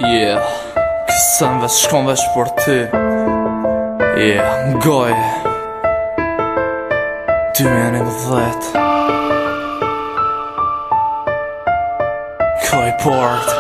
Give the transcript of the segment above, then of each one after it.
Yeah, kësën veç shkon veç për ty. Yeah, ngoj 2011 Kaj part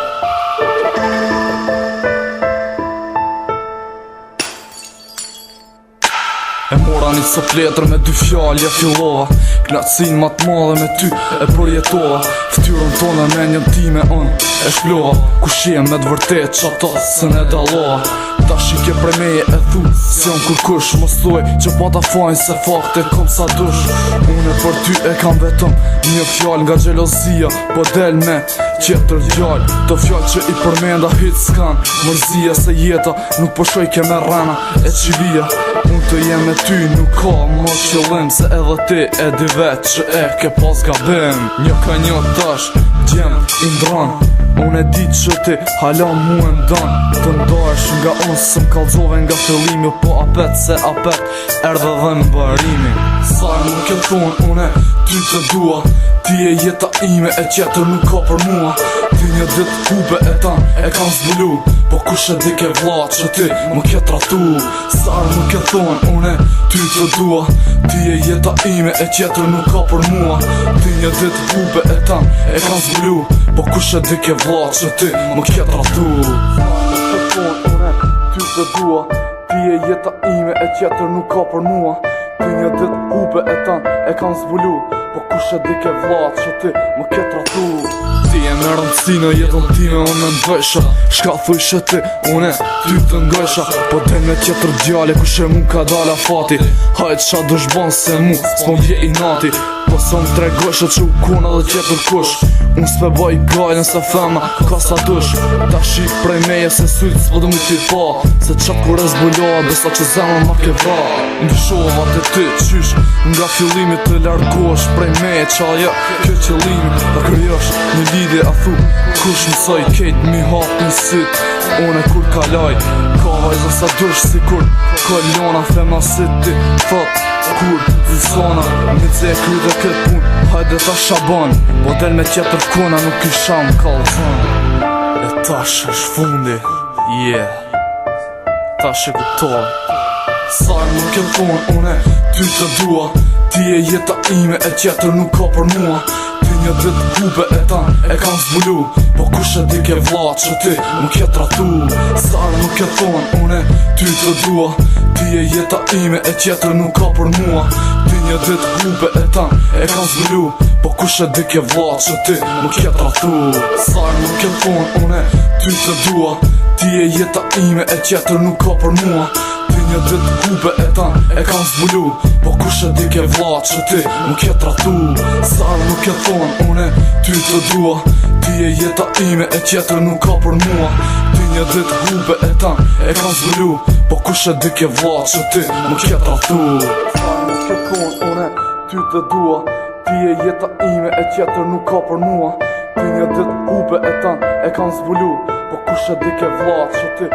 E mora një sot letër me dy fjallja fillova. Knatësin ma t'madhe me ty e përjetova. Ftyrën tonë me një time e shplova. Ku shiem me t'vërtet që ata se ne dalova. Ta shike prej meje e thu se unë kur kush. Mos thuj që pa ta fajnë se fakte kom sa dush. Une për ty e kam vetëm një fjall nga gjelozia. Po del me qetër gjall. Të fjall që i përmenda hit s'kan mërzia. Se jeta nuk po shoj ke me rana e qivia. Unë të jem me ty nuk ka më qëllim. Se edhe ti e di vet që e ke pas gabim. Një ka një tash djem i ndron. Unë e di që ti hala mu e mdan. Të ndash nga unë së m'kallzove nga fillimi. Po apet se apet erdhe dhe në barimi. Sa e nuk e thonë une ty të dua. Ti e jeta ime e qetër nuk ka për mua. Ti një dit hube e tan e kam zbulu. Po kush e di ke vlla që ti më ke tratu. Sa e nuk e thonë une ty të dua. Ti e jeta ime e qetër nuk ka për mua. Ti një dit hube e tan e kam zbulu. Po kush e di ke vlla që ti më ke tratu. Sa e nuk e thonë une ty të dua. Ti e jeta ime e qetër nuk ka për mua. Ti një dit hube e tan e kam zbulu. Po kush e di ke vlla që ti më ke tratu. Ti e me rëndësi në jetën time unë me ndvësha. Shka thujshë ti, une ty të ngësha. Po del me tjetër djale kush e mu ka dala fati. Hajt qa dush ban se mu s'po m'vje i nati. Po së më tregojshë që u kuna dhe tjetër kush. Unë s'pe baj gajlën se fema ka sa dush. Ta shik prej meje se sytë s'po du mi t'i pa. Se qatë kur e zbuloha besa që zemën ma ke vra. Ndryshova të ti qysh nga fillimi të largosh prej meje qa ja kjo qëllimi. Ta kërjosh një lidhje a thu kush mësoj kejt mi hap një syt. Une kur kalaj ka vajzë sa dush si kur kolona fema si ti thot. Kur zona një dze kry dhe këtë pun. Hajde ta shaban po del me tjetër kona nuk i sham kallëzën. E tash është fundi. Yeah, tash e kuptoj. Sa e nuk e thonë une ty të dua. Ti e jeta ime e tjetër nuk ka për mua. Ti një dit hube e tan e kam zbulu. Po kush e di ke vlla që ti më ke tratu. Sa e nuk e thonë une ty të dua. Ti e jeta ime e tjetër nuk ka për mua. Ti një dit hube e tan e kam zbulu. Po kush e di ke vlla që ti më ke tratu. Sa e nuk e thonë une ty të dua. Ti e jeta ime e tjetër nuk ka për mua. Ti një dit hube e tan e kam zbulu. Po kush e di ke vlla që ti më ke tratu. Sa e nuk e thonë une ty të dua. Ti e jeta ime e tjetër nuk ka për mua. Ti një dit hube e tan e kam zbulu. Po kush e di ke vlla që ti më ke tratu. Sa e nuk e thonë une ty të dua. Ti e jeta ime e tjetër nuk ka për mua. Ti një dit hube e tan e kam zbulu. Po kush e di ke vlla që ti